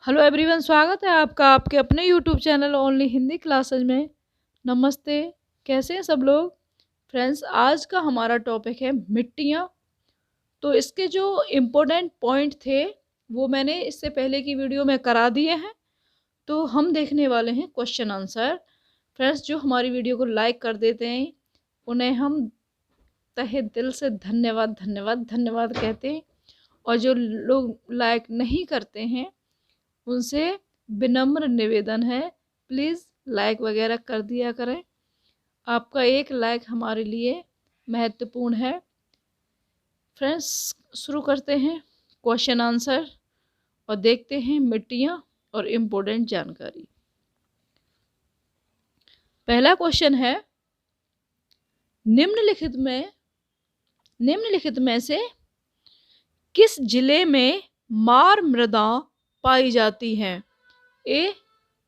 Hello everyone, स्वागत है आपका आपके अपने YouTube channel only Hindi classes में। नमस्ते। कैसे हैं सब लोग? फ्रेंड्स, आज का हमारा टॉपिक है मिट्टियाँ। तो इसके जो इम्पोर्टेंट पॉइंट थे वो मैंने इससे पहले की वीडियो में करा दिए हैं। तो हम देखने वाले हैं क्वेश्चन आंसर। फ्रेंड्स, जो हमारी वीडियो को लाइक कर देते हैं उन्हें हम तहे दिल से धन्यवाद धन्यवाद धन्यवाद कहते हैं, और जो लोग लाइक नहीं करते हैं उनसे विनम्र निवेदन है, प्लीज़ लाइक वगैरह कर दिया करें। आपका एक लाइक हमारे लिए महत्वपूर्ण है। फ्रेंड्स, शुरू करते हैं क्वेश्चन आंसर और देखते हैं मिट्टियाँ और इम्पोर्टेंट जानकारी। पहला क्वेश्चन है, निम्नलिखित में से किस जिले में मार मृदा पाई जाती हैं? ए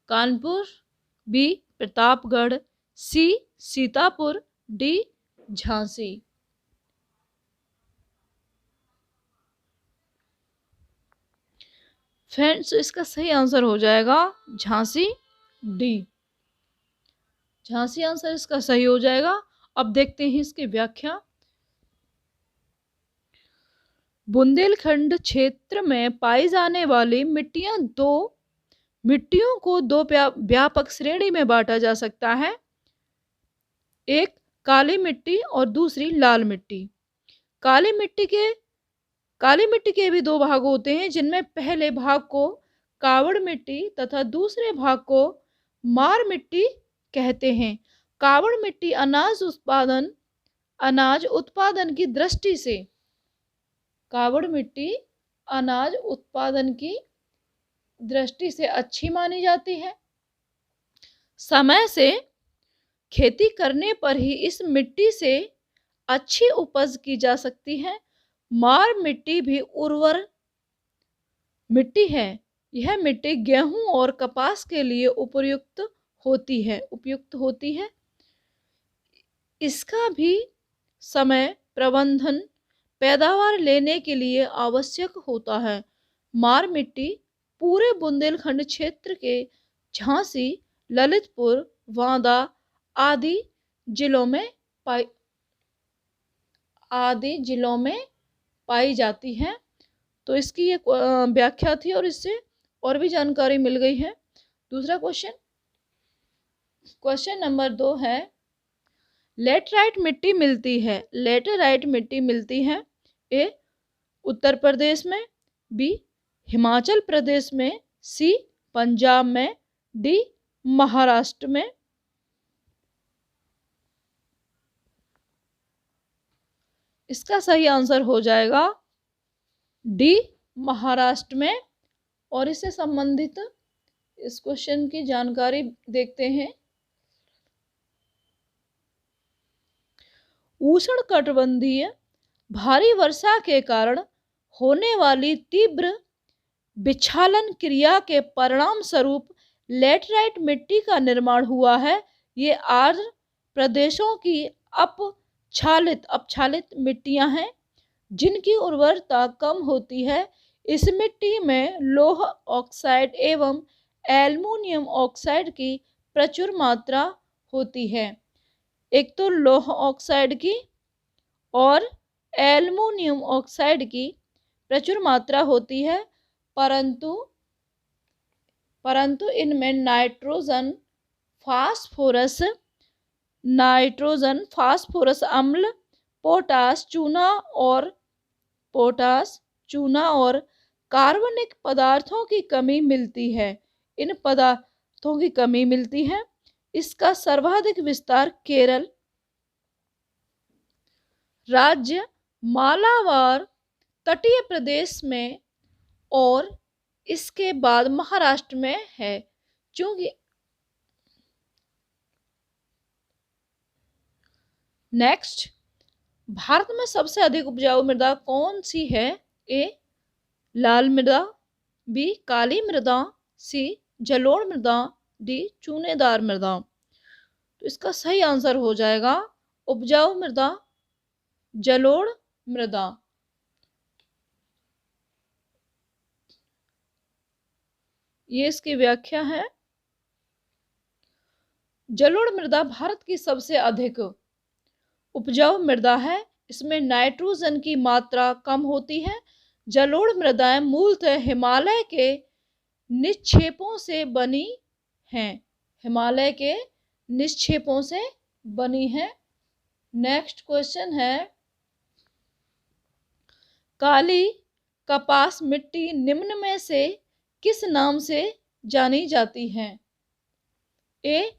कानपुर, बी प्रतापगढ़, सी सीतापुर, डी झांसी। फ्रेंड्स, इसका सही आंसर हो जाएगा झांसी, डी। झांसी आंसर इसका सही हो जाएगा। अब देखते हैं इसकी व्याख्या। बुंदेलखंड क्षेत्र में पाई जाने वाली मिट्टियों को दो व्यापक श्रेणी में बांटा जा सकता है। एक काली मिट्टी और दूसरी लाल मिट्टी। काली मिट्टी के भी दो भाग होते हैं, जिनमें पहले भाग को कावड़ मिट्टी तथा दूसरे भाग को मार मिट्टी कहते हैं। कावड़ मिट्टी अनाज उत्पादन की दृष्टि से अच्छी मानी जाती है। समय से खेती करने पर ही इस मिट्टी से अच्छी उपज की जा सकती है। मार मिट्टी भी उर्वर मिट्टी है। यह मिट्टी गेहूं और कपास के लिए उपयुक्त होती है। इसका भी समय प्रबंधन पैदावार लेने के लिए आवश्यक होता है। मार मिट्टी पूरे बुंदेलखंड क्षेत्र के झांसी, ललितपुर, बांदा आदि जिलों में पाई जाती है। तो इसकी ये व्याख्या थी और इससे और भी जानकारी मिल गई है। दूसरा क्वेश्चन नंबर 2 है, लेटराइट मिट्टी मिलती है ए उत्तर प्रदेश में, बी हिमाचल प्रदेश में, सी पंजाब में, डी महाराष्ट्र में। इसका सही आंसर हो जाएगा डी महाराष्ट्र में। और इससे संबंधित इस क्वेश्चन की जानकारी देखते हैं। उष्णकटिबंधीय भारी वर्षा के कारण होने वाली तीव्र विक्षालन क्रिया के परिणाम स्वरूप लेटराइट मिट्टी का निर्माण हुआ है। ये आर्द्र प्रदेशों की अपक्षालित मिट्टियां हैं, जिनकी उर्वरता कम होती है। इस मिट्टी में लौह ऑक्साइड एवं एल्युमिनियम ऑक्साइड की प्रचुर मात्रा होती है। एक तो लौह ऑक्साइड की और एल्युमिनियम ऑक्साइड की प्रचुर मात्रा होती है, परंतु इनमें नाइट्रोजन, फास्फोरस अम्ल, पोटास, चूना और कार्बनिक पदार्थों की कमी मिलती है। इन पदार्थों की कमी मिलती है। इसका सर्वाधिक विस्तार केरल राज्य, मालाबार तटीय प्रदेश में और इसके बाद महाराष्ट्र में है। चूंकि नेक्स्ट, भारत में सबसे अधिक उपजाऊ मृदा कौन सी है? ए लाल मृदा, बी काली मृदा, सी जलोढ़ मृदा, डी चूनेदार मृदा। तो इसका सही आंसर हो जाएगा उपजाऊ मृदा, जलोढ़ मृदा। ये इसकी व्याख्या है। जलोढ़ मृदा भारत की सबसे अधिक उपजाऊ मृदा है। इसमें नाइट्रोजन की मात्रा कम होती है। जलोढ़ मृदाएं मूलतः हिमालय के निक्षेपों से बनी हैं। हिमालय के निक्षेपों से बनी हैं। नेक्स्ट क्वेश्चन है, काली कपास मिट्टी निम्न में से किस नाम से जानी जाती है? ए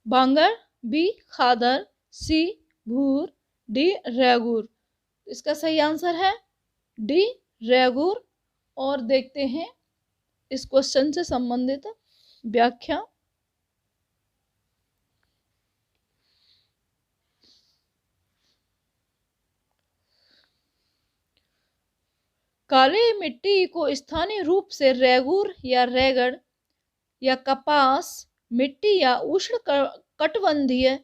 भांगर, बी खादर, सी भूर, डी रेगूर। इसका सही आंसर है डी रेगूर। और देखते हैं इस क्वेश्चन से संबंधित व्याख्या। काली मिट्टी को स्थानीय रूप से रेगूर या रेगड़ या कपास मिट्टी या उष्ण कटिबंधीय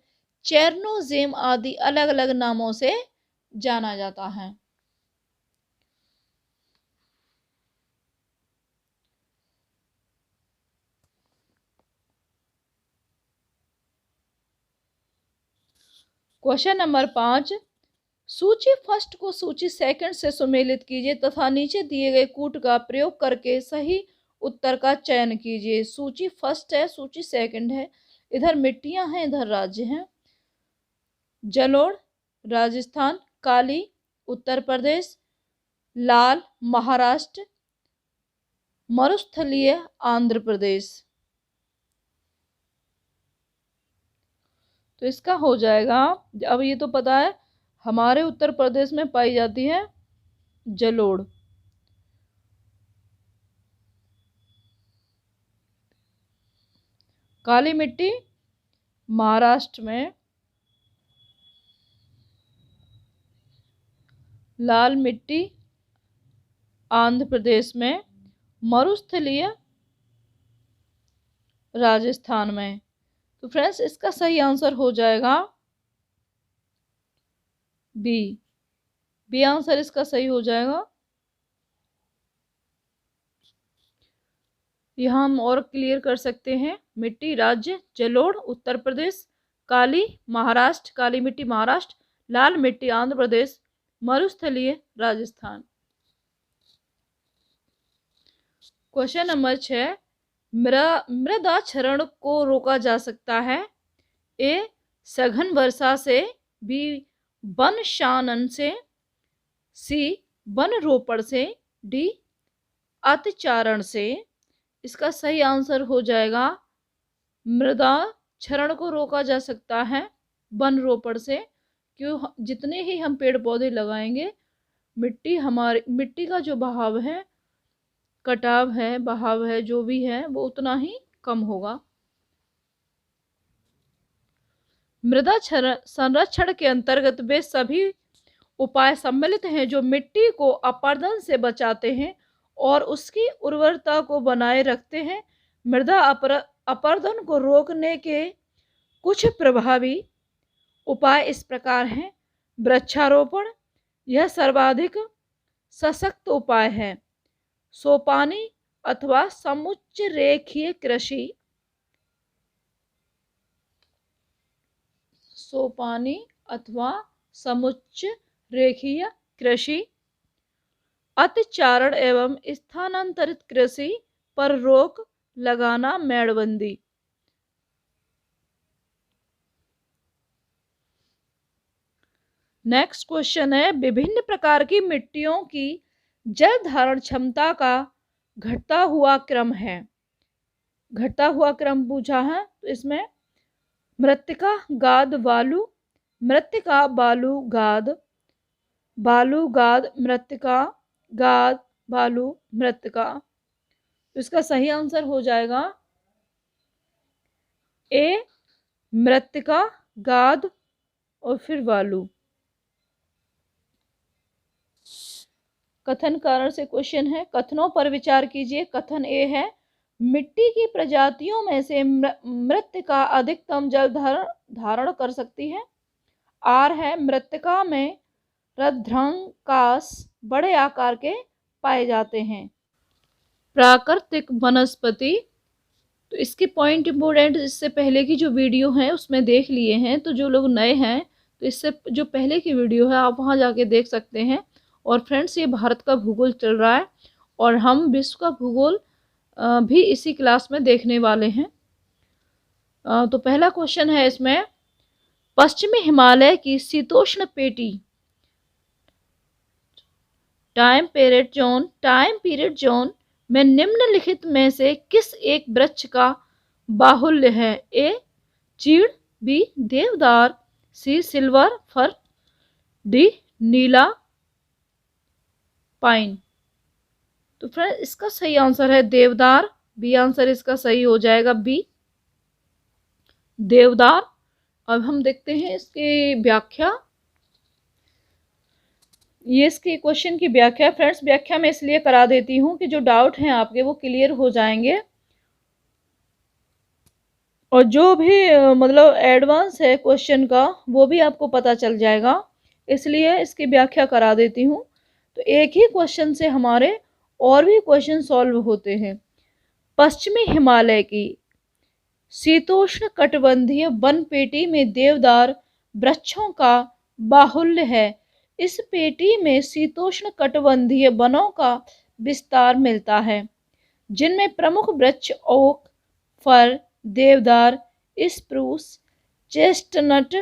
चेरनोजेम आदि अलग अलग नामों से जाना जाता है। क्वेश्चन नंबर 5, सूची फर्स्ट को सूची सेकंड से सुमेलित कीजिए तथा नीचे दिए गए कूट का प्रयोग करके सही उत्तर का चयन कीजिए। सूची फर्स्ट है, सूची सेकंड है। इधर मिट्टियां हैं, इधर राज्य हैं। जलोढ़ राजस्थान, काली उत्तर प्रदेश, लाल महाराष्ट्र, मरुस्थलीय आंध्र प्रदेश। तो इसका हो जाएगा, अब ये तो पता है हमारे उत्तर प्रदेश में पाई जाती है जलोढ़। काली मिट्टी महाराष्ट्र में, लाल मिट्टी आंध्र प्रदेश में, मरुस्थलीय राजस्थान में। तो फ्रेंड्स इसका सही आंसर हो जाएगा बी। बी आंसर इसका सही हो जाएगा। यह हम और क्लियर कर सकते हैं। मिट्टी राज्य जलोढ़ उत्तर प्रदेश, काली महाराष्ट्र, काली मिट्टी महाराष्ट्र, लाल मिट्टी आंध्र प्रदेश, मरुस्थलीय राजस्थान। क्वेश्चन नंबर 6, मृदा क्षरण को रोका जा सकता है। ए सघन वर्षा से, बी वन शानन से, सी वन रोपण से, डी अतिचारण से। इसका सही आंसर हो जाएगा, मृदा क्षरण को रोका जा सकता है वन रोपण से। क्यों? जितने ही हम पेड़ पौधे लगाएंगे, मिट्टी का जो बहाव है, कटाव है, बहाव है, जो भी है वो उतना ही कम होगा। मृदा संरक्षण के अंतर्गत वे सभी उपाय सम्मिलित हैं जो मिट्टी को अपरदन से बचाते हैं और उसकी उर्वरता को बनाए रखते हैं। मृदा अपरदन को रोकने के कुछ प्रभावी उपाय इस प्रकार हैं। वृक्षारोपण, यह सर्वाधिक सशक्त उपाय है। सोपानी अथवा समुच्च रेखीय कृषि, सोपानी अथवा समुच्च रेखीय कृषि, अतिचारण एवं स्थानांतरित कृषि पर रोक लगाना, मेड़बंदी। नेक्स्ट क्वेश्चन है, विभिन्न प्रकार की मिट्टियों की जल धारण क्षमता का घटता हुआ क्रम है। घटता हुआ क्रम पूछा है, तो इसमें मृत्तिका गाद बालू, मृत्तिका बालू गाद, बालू गाद मृत्तिका, गाद बालू मृत्तिका। तो इसका सही आंसर हो जाएगा ए मृत्तिका, गाद और फिर बालू। कथन कारण से क्वेश्चन है, कथनों पर विचार कीजिए। कथन ए है, मिट्टी की प्रजातियों में से मृत्तिका अधिकतम जल धारण कर सकती है। आर है, मृत्तिका में रंध्रांकाश बड़े आकार के पाए जाते हैं। प्राकृतिक वनस्पति तो इसके पॉइंट इम्पोर्टेंट इससे पहले की जो वीडियो है उसमें देख लिए हैं, तो जो लोग नए हैं तो इससे जो पहले की वीडियो है आप वहाँ जाके देख सकते हैं। और फ्रेंड्स, ये भारत का भूगोल चल रहा है और हम विश्व का भूगोल भी इसी क्लास में देखने वाले हैं। तो पहला क्वेश्चन है इसमें, पश्चिमी हिमालय की शीतोष्ण पेटी टाइम पीरियड जोन में निम्नलिखित में से किस एक वृक्ष का बाहुल्य है? ए चीड़, बी देवदार, सी सिल्वर फर, डी नीला पाइन। तो फ्रेंड, इसका सही आंसर है देवदार। बी आंसर इसका सही हो जाएगा, बी देवदार। अब हम देखते हैं इसकी व्याख्या। ये इसके क्वेश्चन की व्याख्या। फ्रेंड्स, व्याख्या मैं इसलिए करा देती हूँ कि जो डाउट हैं आपके वो क्लियर हो जाएंगे और जो भी मतलब एडवांस है क्वेश्चन का वो भी आपको पता चल जाएगा, इसलिए इसकी व्याख्या करा देती हूँ। तो एक ही क्वेश्चन से हमारे और भी क्वेश्चन सॉल्व होते हैं। पश्चिमी हिमालय की शीतोष्ण कटिबंधीय वन पेटी में देवदार वृक्षों का बाहुल्य है। इस पेटी में शीतोष्ण कटिबंधीय वनों का विस्तार मिलता है, जिनमें प्रमुख वृक्ष ओक, फर, देवदार, स्प्रूस, चेस्टनट,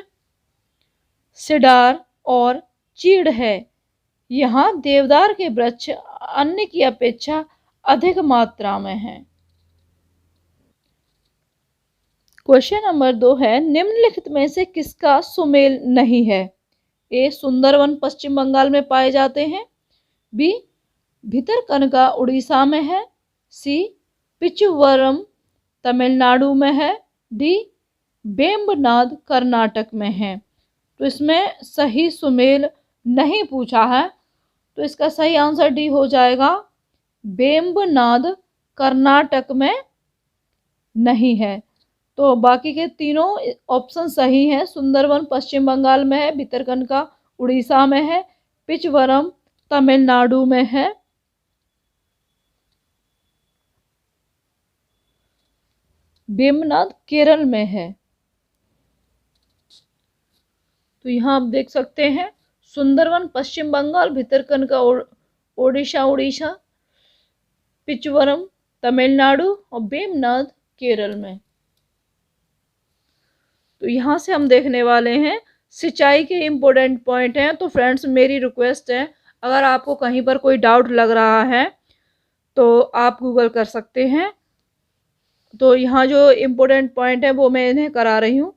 सिडार और चीड़ है। यहाँ देवदार के वृक्ष अन्य की अपेक्षा अधिक मात्रा में हैं। क्वेश्चन नंबर 2 है, निम्नलिखित में से किसका सुमेल नहीं है? ए सुंदरवन पश्चिम बंगाल में पाए जाते हैं, बी भितरकनिका उड़ीसा में है, सी पिचवरम तमिलनाडु में है, डी वेम्बनाड कर्नाटक में है। तो इसमें सही सुमेल नहीं पूछा है, तो इसका सही आंसर डी हो जाएगा, वेम्बनाड कर्नाटक में नहीं है। तो बाकी के तीनों ऑप्शन सही हैं। सुंदरवन पश्चिम बंगाल में है, भितरकनिका उड़ीसा में है, पिचवरम तमिलनाडु में है। वेम्बनाड केरल में है। तो यहाँ आप देख सकते हैं, सुंदरवन पश्चिम बंगाल, भितरकनिका उड़ीसा, पिचवरम तमिलनाडु और वेम्बनाड केरल में। तो यहाँ से हम देखने वाले हैं सिंचाई के इम्पोर्टेंट पॉइंट हैं। तो फ्रेंड्स, मेरी रिक्वेस्ट है, अगर आपको कहीं पर कोई डाउट लग रहा है तो आप गूगल कर सकते हैं। तो यहाँ जो इम्पोर्टेंट पॉइंट है वो मैं इन्हें करा रही हूँ।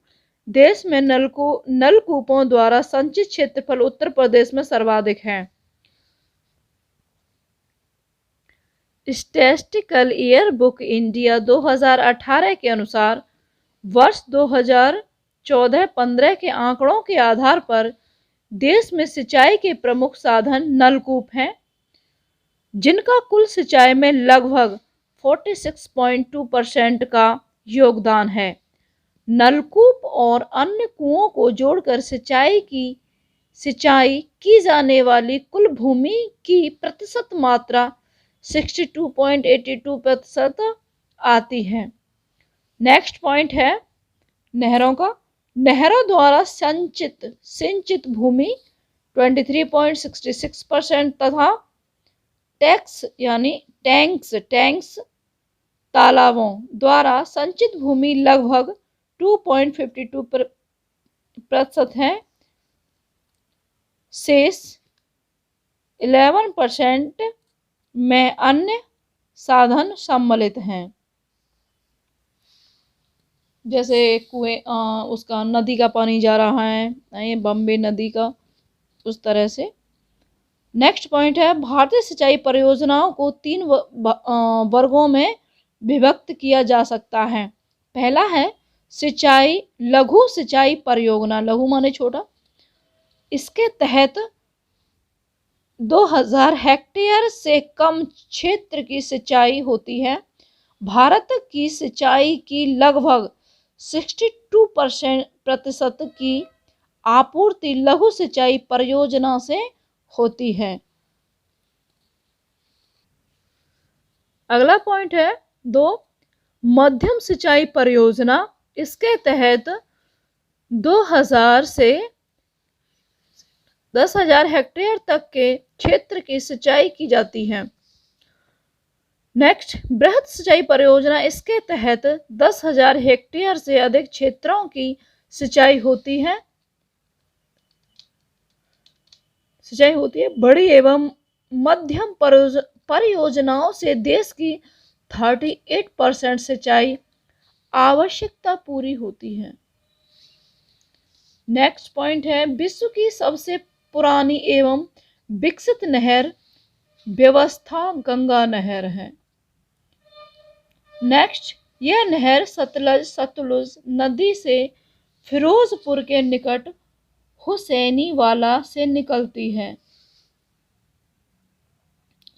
देश में नलकूपों द्वारा संचित क्षेत्रफल उत्तर प्रदेश में सर्वाधिक है। स्टैटिस्टिकल ईयर बुक इंडिया 2018 के अनुसार वर्ष 2014-15 के आंकड़ों के आधार पर देश में सिंचाई के प्रमुख साधन नलकूप हैं, जिनका कुल सिंचाई में लगभग 46.2% का योगदान है। नलकूप और अन्य कुओं को जोड़कर सिंचाई की जाने वाली कुल भूमि की प्रतिशत मात्रा 62.82% आती है। नेक्स्ट पॉइंट है नहरों का। नहरों द्वारा सिंचित भूमि 23.66% तथा टैंक्स तालाबों द्वारा संचित भूमि लगभग 2.52% है। शेष 11% में अन्य साधन सम्मिलित हैं, जैसे कुएं, उसका नदी का पानी जा रहा है, ये बम्बे नदी का, उस तरह से। नेक्स्ट पॉइंट है, भारतीय सिंचाई परियोजनाओं को 3 वर्गों में विभक्त किया जा सकता है। पहला है लघु सिंचाई परियोजना, लघु माने छोटा। इसके तहत 2000 हेक्टेयर से कम क्षेत्र की सिंचाई होती है। भारत की सिंचाई की लगभग 62% की आपूर्ति लघु सिंचाई परियोजना से होती है। अगला पॉइंट है 2, मध्यम सिंचाई परियोजना, इसके तहत 2000 से 10,000 हेक्टेयर तक के क्षेत्र की सिंचाई की जाती है। नेक्स्ट, बृहद सिंचाई परियोजना, इसके तहत 10,000 हेक्टेयर से अधिक क्षेत्रों की सिंचाई होती है। बड़ी एवं मध्यम परियोजनाओं से देश की 38% सिंचाई आवश्यकता पूरी होती है। नेक्स्ट पॉइंट है, विश्व की सबसे पुरानी एवं विकसित नहर व्यवस्था गंगा नहर है। नेक्स्ट, यह नहर सतलुज नदी से फिरोजपुर के निकट हुसैनीवाला से निकलती है।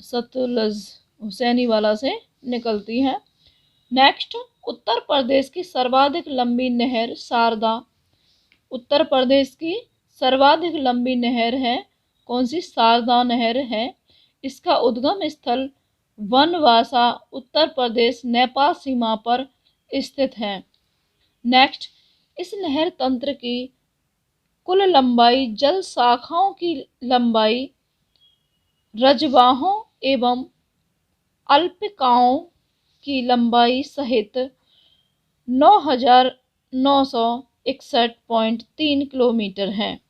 सतलुज हुसैनीवाला से निकलती है। नेक्स्ट, उत्तर प्रदेश की सर्वाधिक लंबी नहर शारदा। उत्तर प्रदेश की सर्वाधिक लंबी नहर है कौन सी? शारदा नहर है। इसका उद्गम स्थल वनवासा, उत्तर प्रदेश नेपाल सीमा पर स्थित है। नेक्स्ट, इस नहर तंत्र की कुल लंबाई जल शाखाओं की लंबाई रजवाहों एवं अल्पिकाओं की लंबाई सहित 9,961.3 किलोमीटर है।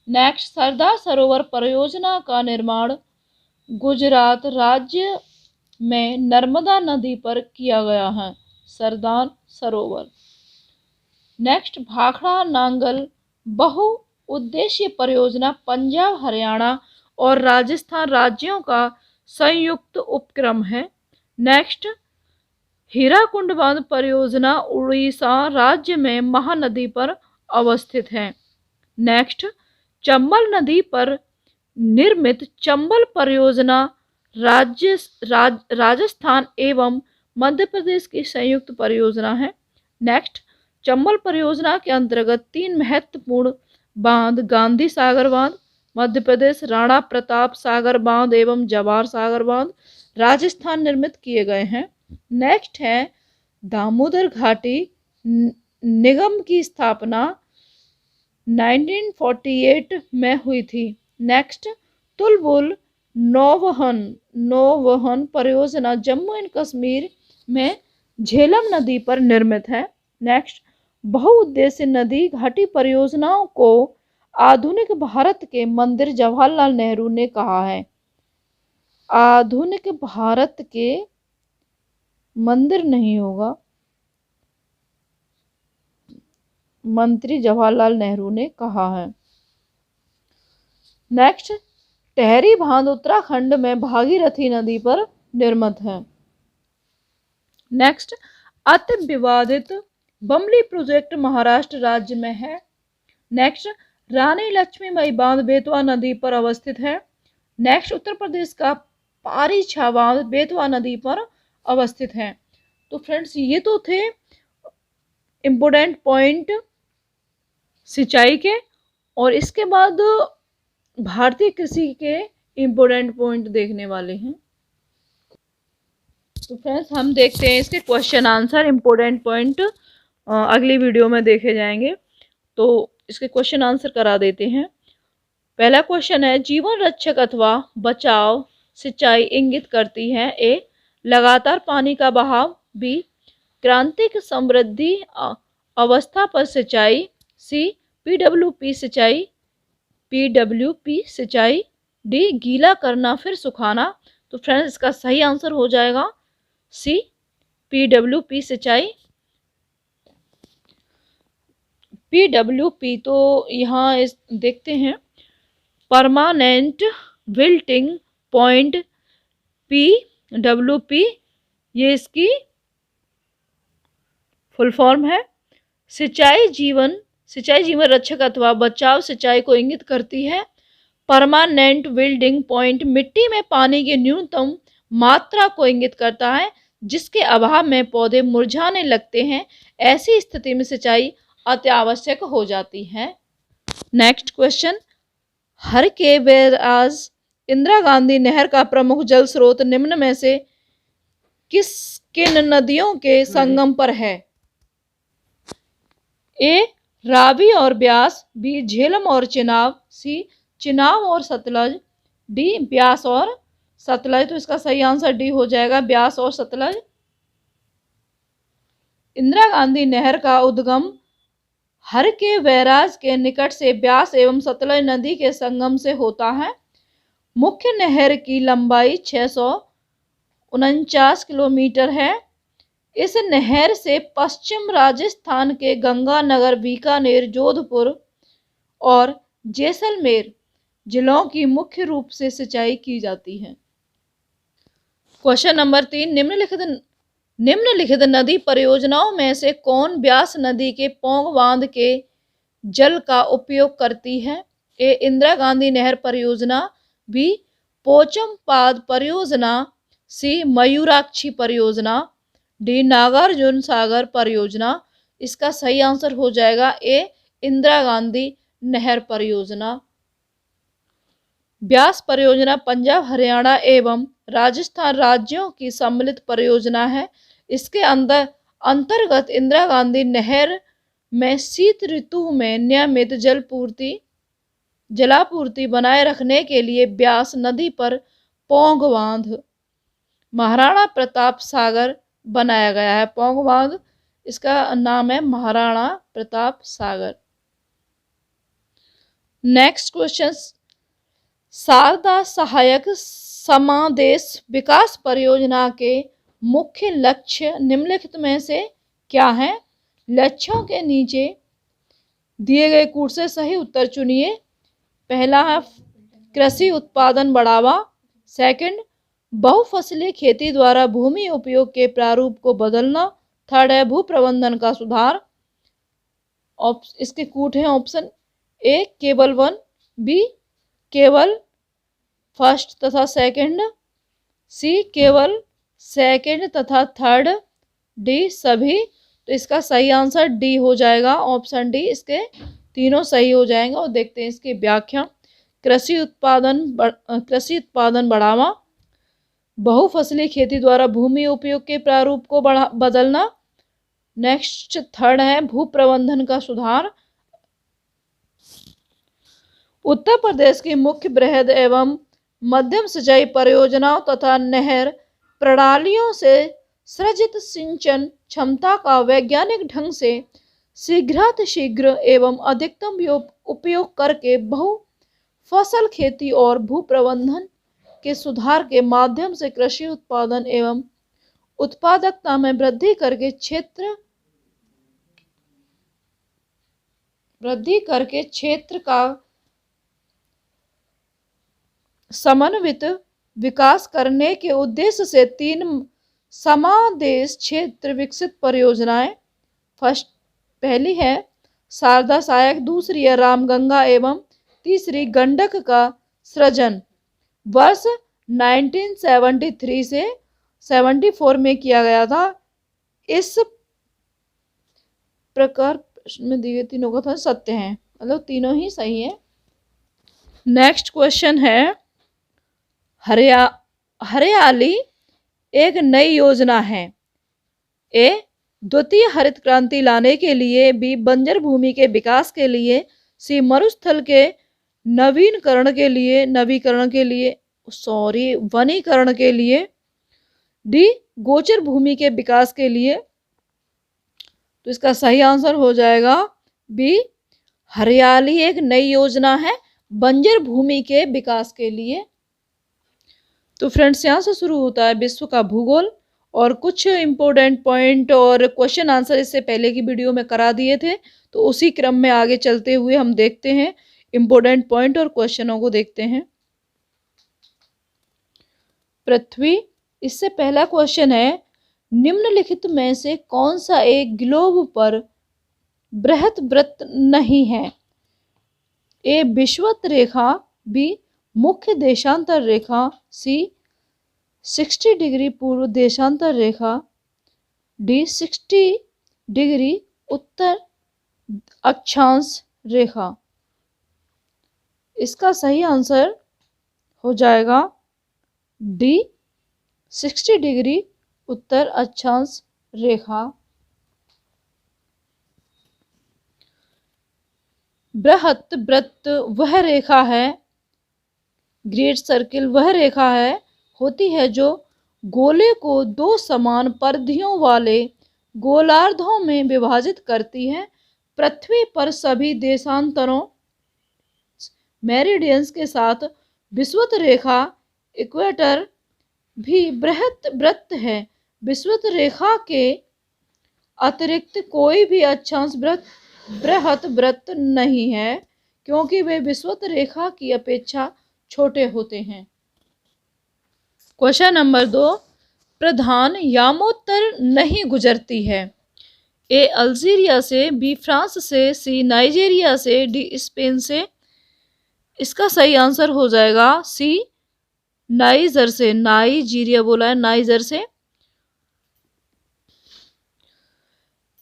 नेक्स्ट, सरदार सरोवर परियोजना का निर्माण गुजरात राज्य में नर्मदा नदी पर किया गया है। सरदार सरोवर। नेक्स्ट, भाखड़ा नांगल बहुउद्देशीय परियोजना पंजाब, हरियाणा और राजस्थान राज्यों का संयुक्त उपक्रम है। नेक्स्ट, हीराकुंड बांध परियोजना उड़ीसा राज्य में महानदी पर अवस्थित है। नेक्स्ट, चंबल नदी पर निर्मित चंबल परियोजना राजस्थान एवं मध्य प्रदेश की संयुक्त परियोजना है। नेक्स्ट, चंबल परियोजना के अंतर्गत 3 महत्वपूर्ण बांध गांधी सागर बांध मध्य प्रदेश, राणा प्रताप सागर बांध एवं जवाहर सागर बांध राजस्थान निर्मित किए गए हैं। नेक्स्ट है, दामोदर घाटी निगम की स्थापना 1948 में हुई थी। नेक्स्ट, तुलबुल नौवहन परियोजना जम्मू एंड कश्मीर में झेलम नदी पर निर्मित है। नेक्स्ट, बहुउद्देशीय नदी घाटी परियोजनाओं को आधुनिक भारत के मंदिर जवाहरलाल नेहरू ने कहा है। आधुनिक भारत के मंदिर नहीं होगा, मंत्री जवाहरलाल नेहरू ने कहा है। नेक्स्ट, टेहरी बांध उत्तराखंड में भागीरथी नदी पर निर्मित है। नेक्स्ट, अति विवादित बमली प्रोजेक्ट महाराष्ट्र राज्य में है। नेक्स्ट, रानी लक्ष्मीबाई बांध बेतवा नदी पर अवस्थित है। नेक्स्ट, उत्तर प्रदेश का पारीछा बांध बेतवा नदी पर अवस्थित है। तो फ्रेंड्स, ये तो थे इम्पोर्टेंट पॉइंट सिंचाई के, और इसके बाद भारतीय कृषि के इम्पोर्टेंट पॉइंट देखने वाले हैं। तो फ्रेंड्स, हम देखते हैं इसके क्वेश्चन आंसर इम्पोर्टेंट पॉइंट अगली वीडियो में देखे जाएंगे। तो इसके क्वेश्चन आंसर करा देते हैं। पहला क्वेश्चन है, जीवन रक्षक अथवा बचाव सिंचाई इंगित करती है? ए, लगातार पानी का बहाव। बी, क्रांतिक समृद्धि अवस्था पर सिंचाई। सी, पीडब्ल्यूपी सिंचाई। डी, गीला करना फिर सुखाना। तो फ्रेंड्स, इसका सही आंसर हो जाएगा सी, पीडब्ल्यूपी सिंचाई। पीडब्ल्यूपी तो यहाँ देखते हैं, परमानेंट विल्टिंग पॉइंट, पीडब्ल्यूपी ये इसकी फुल फॉर्म है। सिंचाई जीवन रक्षक अथवा बचाव सिंचाई को इंगित करती है। परमानेंट विल्टिंग पॉइंट मिट्टी में पानी की न्यूनतम मात्रा को इंगित करता है, जिसके अभाव में पौधे मुरझाने लगते हैं। ऐसी स्थिति में सिंचाई अति आवश्यक हो जाती है। नेक्स्ट क्वेश्चन, हर के बैराज इंदिरा गांधी नहर का प्रमुख जल स्रोत निम्न में से किन नदियों के संगम पर है? ए रावी और ब्यास, बी झेलम और चिनाब, सी चिनाब और सतलज, डी ब्यास और सतलज। तो इसका सही आंसर डी हो जाएगा, ब्यास और सतलज। इंदिरा गांधी नहर का उद्गम हर के बैराज के निकट से ब्यास एवं सतलज नदी के संगम से होता है। मुख्य नहर की लंबाई 649 किलोमीटर है। इस नहर से पश्चिम राजस्थान के गंगानगर, बीकानेर, जोधपुर और जैसलमेर जिलों की मुख्य रूप से सिंचाई की जाती है। क्वेश्चन नंबर 3, निम्नलिखित नदी परियोजनाओं में से कौन ब्यास नदी के पौंग बांध के जल का उपयोग करती है? ए इंदिरा गांधी नहर परियोजना, बी पोचमपाद परियोजना, सी मयूराक्षी परियोजना, डी नागार्जुन सागर परियोजना। इसका सही आंसर हो जाएगा ए इंदिरा गांधी नहर परियोजना। ब्यास परियोजना पंजाब, हरियाणा एवं राजस्थान राज्यों की सम्मिलित परियोजना है। इसके अंतर्गत इंदिरा गांधी नहर में शीत ऋतु में नियमित जलापूर्ति बनाए रखने के लिए ब्यास नदी पर पौंग बांध महाराणा प्रताप सागर बनाया गया है। पौंग बांध, इसका नाम है महाराणा प्रताप सागर। नेक्स्ट क्वेश्चन, शारदा सहायक समादेश विकास परियोजना के मुख्य लक्ष्य निम्नलिखित में से क्या है? लक्ष्यों के नीचे दिए गए कूट से सही उत्तर चुनिए। पहला है कृषि उत्पादन बढ़ावा, सेकंड बहुफसली खेती द्वारा भूमि उपयोग के प्रारूप को बदलना, थर्ड है भू प्रबंधन का सुधार। इसके कूट हैं ऑप्शन ए केवल 1, बी केवल फर्स्ट तथा सेकंड, सी केवल सेकंड तथा थर्ड, डी सभी। तो इसका सही आंसर डी हो जाएगा, ऑप्शन डी। इसके तीनों सही हो जाएंगे। और देखते हैं इसकी व्याख्या। कृषि उत्पादन बढ़ावा, बहुफसली खेती द्वारा भूमि उपयोग के प्रारूप को बदलना, नेक्स्ट थर्ड है भू प्रबंधन का सुधार। उत्तर प्रदेश की मुख्य बृहद एवं मध्यम सिंचाई परियोजनाओं तथा नहर प्रणालियों से सृजित सिंचन क्षमता का वैज्ञानिक ढंग से शीघ्रातिशीघ्र एवं अधिकतम उपयोग करके बहु फसल खेती और भू प्रबंधन के सुधार के माध्यम से कृषि उत्पादन एवं उत्पादकता में वृद्धि करके क्षेत्र का समन्वित विकास करने के उद्देश्य से 3 समादेश क्षेत्र विकसित परियोजनाएं। पहली है शारदा सहायक, दूसरी है रामगंगा एवं तीसरी गंडक का सृजन वर्ष 1973 से 74 में किया गया था। इस प्रकार में दिए तीनों कथन सत्य हैं, मतलब तीनों ही सही है। नेक्स्ट क्वेश्चन है, हरियाली एक नई योजना है। ए द्वितीय हरित क्रांति लाने के लिए, बी बंजर भूमि के विकास के लिए, सी मरुस्थल के वनीकरण के लिए, डी गोचर भूमि के विकास के लिए। तो इसका सही आंसर हो जाएगा बी, हरियाली एक नई योजना है बंजर भूमि के विकास के लिए। तो फ्रेंड्स, यहाँ से शुरू होता है विश्व का भूगोल, और कुछ इम्पोर्टेंट पॉइंट और क्वेश्चन आंसर इससे पहले की वीडियो में करा दिए थे। तो उसी क्रम में आगे चलते हुए हम देखते हैं इम्पोर्टेंट पॉइंट और क्वेश्चनों को देखते हैं। पृथ्वी, इससे पहला क्वेश्चन है, निम्नलिखित में से कौन सा एक ग्लोब पर बृहत वृत्त नहीं है? ए विषुवत रेखा, बी मुख्य देशांतर रेखा, सी 60 डिग्री पूर्व देशांतर रेखा, डी 60 डिग्री उत्तर अक्षांश रेखा। इसका सही आंसर हो जाएगा डी 60 डिग्री उत्तर अक्षांश रेखा। बृहत वृत्त वह रेखा है, ग्रेट सर्किल वह रेखा है होती है जो गोले को दो समान परिधियों वाले गोलार्धों में विभाजित करती है। पृथ्वी पर सभी देशांतरों मेरिडियंस के साथ विषुवत रेखा इक्वेटर भी बृहत वृत्त है। विषुवत रेखा के अतिरिक्त कोई भी अक्षांश वृत्त बृहत वृत्त नहीं है, क्योंकि वे विषुवत रेखा की अपेक्षा छोटे होते हैं। क्वेश्चन नंबर 2, प्रधान यामोत्तर नहीं गुजरती है। ए अल्जीरिया से, बी फ्रांस से, सी नाइजीरिया से, डी स्पेन से। इसका सही आंसर हो जाएगा सी नाइजर से। नाइजीरिया बोला है, नाइजर से।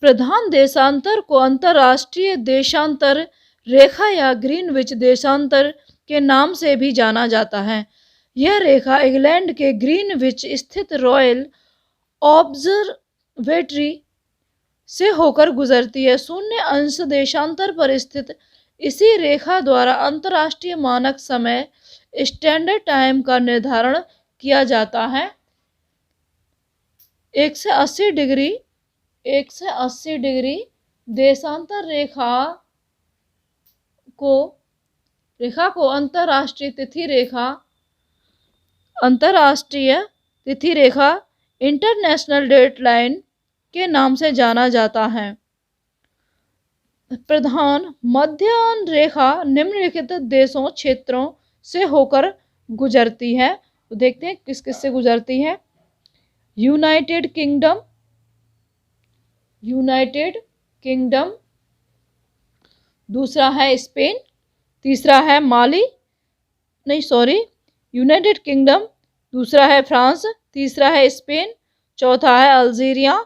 प्रधान देशांतर को अंतरराष्ट्रीय देशांतर रेखा या ग्रीनविच देशांतर के नाम से भी जाना जाता है। यह रेखा इंग्लैंड के ग्रीनविच स्थित रॉयल ऑब्जर्वेटरी से होकर गुजरती है। शून्य अंश देशांतर पर स्थित इसी रेखा द्वारा अंतरराष्ट्रीय मानक समय स्टैंडर्ड टाइम का निर्धारण किया जाता है। 180 डिग्री देशांतर रेखा को अंतरराष्ट्रीय तिथि रेखा इंटरनेशनल डेट लाइन के नाम से जाना जाता है। प्रधान मध्याह्न रेखा निम्नलिखित देशों क्षेत्रों से होकर गुजरती है। तो देखते हैं किस किस से गुजरती है। यूनाइटेड किंगडम, दूसरा है स्पेन, तीसरा है यूनाइटेड किंगडम, दूसरा है फ्रांस, तीसरा है स्पेन, चौथा है अल्जीरिया,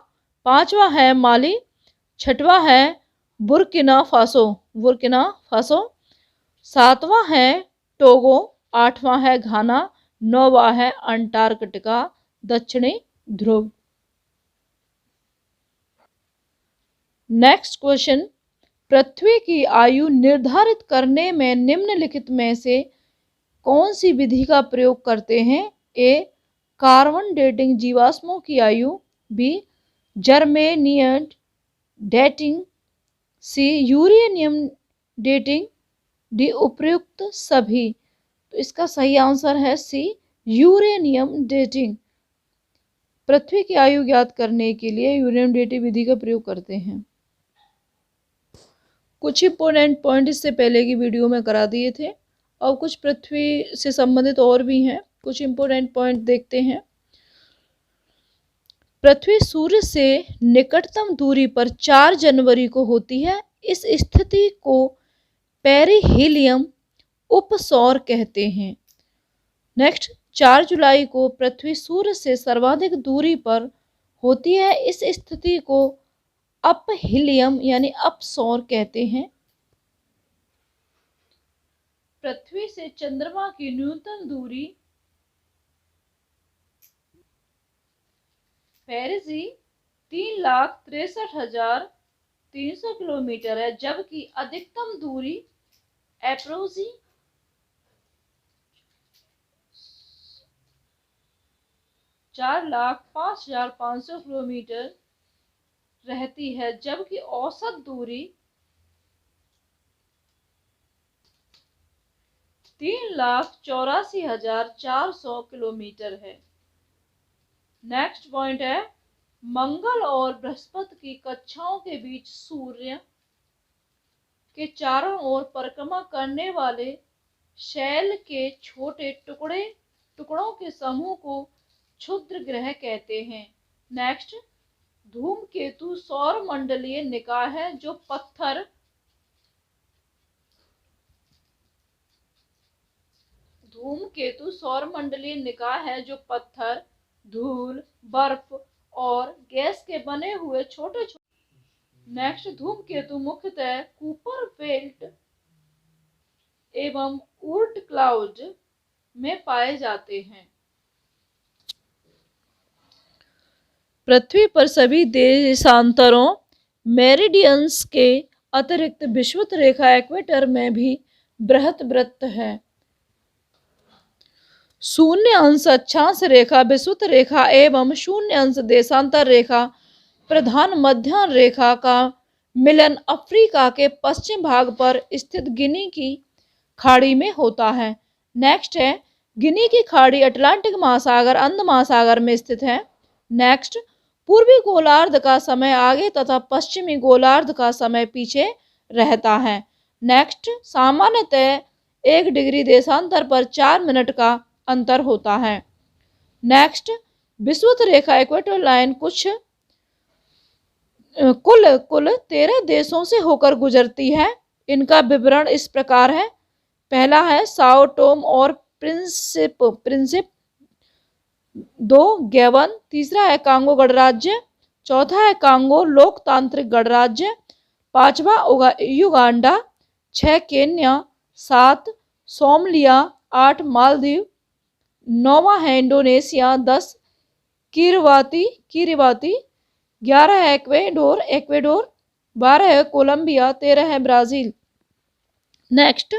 पांचवा है माली, छठवां है बुर्किना फासो, सातवां है टोगो, आठवां है घाना, नौवां है अंटार्कटिका दक्षिणी ध्रुव। नेक्स्ट क्वेश्चन, पृथ्वी की आयु निर्धारित करने में निम्नलिखित में से कौन सी विधि का प्रयोग करते हैं। ए कार्बन डेटिंग जीवाश्मों की आयु, बी जर्मेनियम डेटिंग, सी यूरेनियम डेटिंग, डी उपयुक्त सभी। तो इसका सही आंसर है सी यूरेनियम डेटिंग। पृथ्वी की आयु ज्ञात करने के लिए यूरेनियम डेटिंग विधि का प्रयोग करते हैं। कुछ इंपोर्टेंट पॉइंट इससे पहले की वीडियो में करा दिए थे और कुछ पृथ्वी से संबंधित और भी हैं। कुछ इंपोर्टेंट पॉइंट देखते हैं। पृथ्वी सूर्य से निकटतम दूरी पर 4 जनवरी को होती है। इस स्थिति को पेरिहीलियम उपसौर कहते हैं। नेक्स्ट, 4 जुलाई को पृथ्वी सूर्य से सर्वाधिक दूरी पर होती है। इस स्थिति को अपहीलियम यानी अपसौर कहते हैं। पृथ्वी से चंद्रमा की न्यूनतम दूरी पेरिजी 3,63,300 किलोमीटर है, जबकि अधिकतम दूरी एप्रोजी 4,05,500 किलोमीटर रहती है, जबकि औसत दूरी 3,84,400 किलोमीटर है। नेक्स्ट पॉइंट है, मंगल और बृहस्पति की कक्षाओं के बीच सूर्य के चारों ओर परिक्रमा करने वाले शैल के छोटे टुकड़ों के समूह को क्षुद्र ग्रह कहते हैं। नेक्स्ट, धूमकेतु सौर मंडलीय निकाय है जो पत्थर, धूल, बर्फ और गैस के बने हुए छोटे छोटे। नेक्स्ट, धूमकेतु मुख्यतः कूपर बेल्ट एवं ऊर्ट क्लाउड में पाए जाते हैं। पृथ्वी पर सभी देशांतरों मेरिडियंस के अतिरिक्त विषुवत रेखा इक्वेटर में भी बृहत वृत्त है। शून्य अंश अक्षांश रेखा विषुवत रेखा एवं शून्य अंश देशांतर रेखा प्रधान मध्य रेखा का मिलन अफ्रीका के पश्चिम भाग पर स्थित गिनी की खाड़ी में होता है। नेक्स्ट है गिनी की खाड़ी अटलांटिक महासागर अंध महासागर में स्थित है। नेक्स्ट पूर्वी गोलार्ध का समय आगे तथा पश्चिमी गोलार्ध का समय पीछे रहता है। नेक्स्ट सामान्यतः 1 डिग्री देशांतर पर 4 मिनट का अंतर होता है। नेक्स्ट विषुवत रेखा इक्वेटर लाइन कुल 13 देशों से होकर गुजरती है। इनका विवरण इस प्रकार है। पहला है साओ टोम और प्रिंसिप 2 गैबन, तीसरा है कांगो गणराज्य, चौथा है कांगो लोकतांत्रिक गणराज्य, 5वां युगांडा, 6 केन्या, 7 सोमालिया, 8 मालदीव, 9वां है इंडोनेशिया, 10 किरिबाती, 11 है एक्वेडोर, 12 है कोलंबिया, 13 है ब्राजील। नेक्स्ट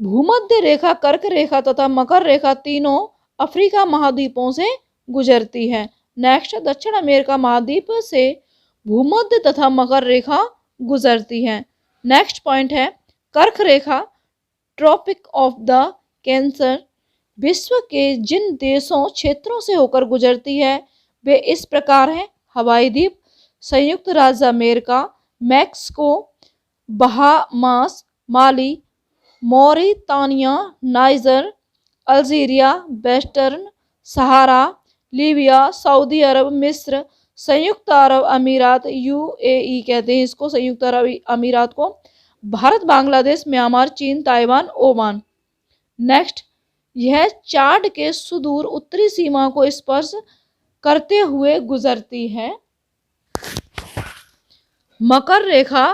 भूमध्य रेखा, कर्क रेखा तथा मकर रेखा तीनों अफ्रीका महाद्वीपों से गुजरती है। नेक्स्ट दक्षिण अमेरिका महाद्वीप से भूमध्य तथा मकर रेखा गुजरती है। नेक्स्ट पॉइंट है कर्क रेखा ट्रॉपिक ऑफ द कैंसर विश्व के जिन देशों क्षेत्रों से होकर गुजरती है वे इस प्रकार हैं: हवाई द्वीप, संयुक्त राज्य अमेरिका, मैक्सिको, बहामास, माली, मॉरितानिया, नाइजर, अल्जीरिया, वेस्टर्न सहारा, लीबिया, सऊदी अरब, मिस्र, संयुक्त अरब अमीरात, यूएई कहते हैं इसको, संयुक्त अरब अमीरात को, भारत, बांग्लादेश, म्यांमार, चीन, ताइवान, ओमान। नेक्स्ट यह चार्ट के सुदूर उत्तरी सीमा को स्पर्श करते हुए गुजरती है। मकर रेखा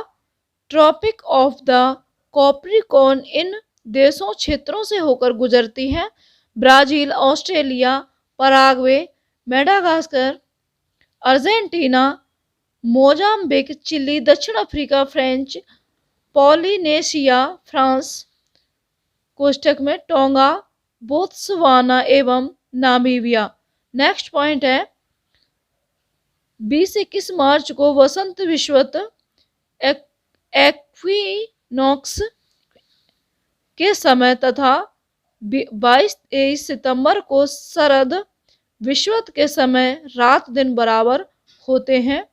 ट्रॉपिक ऑफ द कैप्रिकॉर्न इन देशों क्षेत्रों से होकर गुजरती है: Brazil, Australia, Paraguay, Madagascar, Argentina, Mozambique, Chile, दक्षिण अफ्रीका, फ्रेंच पॉलिनेशिया, फ्रांस कोष्टक में टोंगा, बोत्सवाना एवं नामीबिया। नेक्स्ट पॉइंट है 20 से 21 मार्च को वसंत विषुवत एक्विनॉक्स के समय तथा 22-23 सितंबर को शरद विषुवत के समय रात दिन बराबर होते हैं।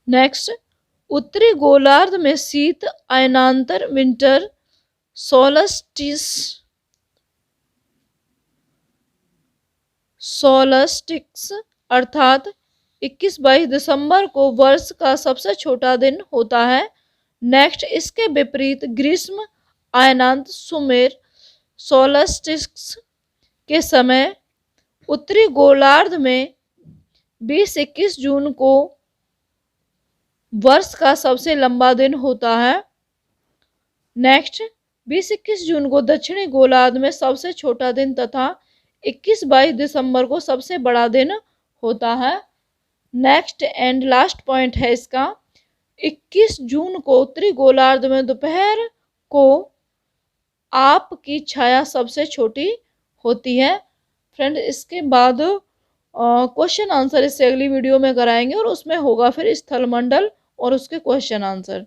नेक्स्ट उत्तरी गोलार्ध में शीत अयनांतर विंटर सोलस्टिक्स अर्थात 21-22 दिसंबर को वर्ष का सबसे छोटा दिन होता है। नेक्स्ट इसके विपरीत ग्रीष्म अयनांत सुमेर सोलस्टिक्स के समय उत्तरी गोलार्ध में 20-21 जून को वर्ष का सबसे लंबा दिन होता है। नेक्स्ट 20-21 जून को दक्षिणी गोलार्ध में सबसे छोटा दिन तथा 21-22 दिसंबर को सबसे बड़ा दिन होता है। नेक्स्ट एंड लास्ट पॉइंट है इसका 21 जून को उत्तरी गोलार्ध में दोपहर को आपकी छाया सबसे छोटी होती है। फ्रेंड इसके बाद क्वेश्चन आंसर इससे अगली वीडियो में कराएंगे और उसमें होगा फिर स्थल मंडल और उसके क्वेश्चन आंसर।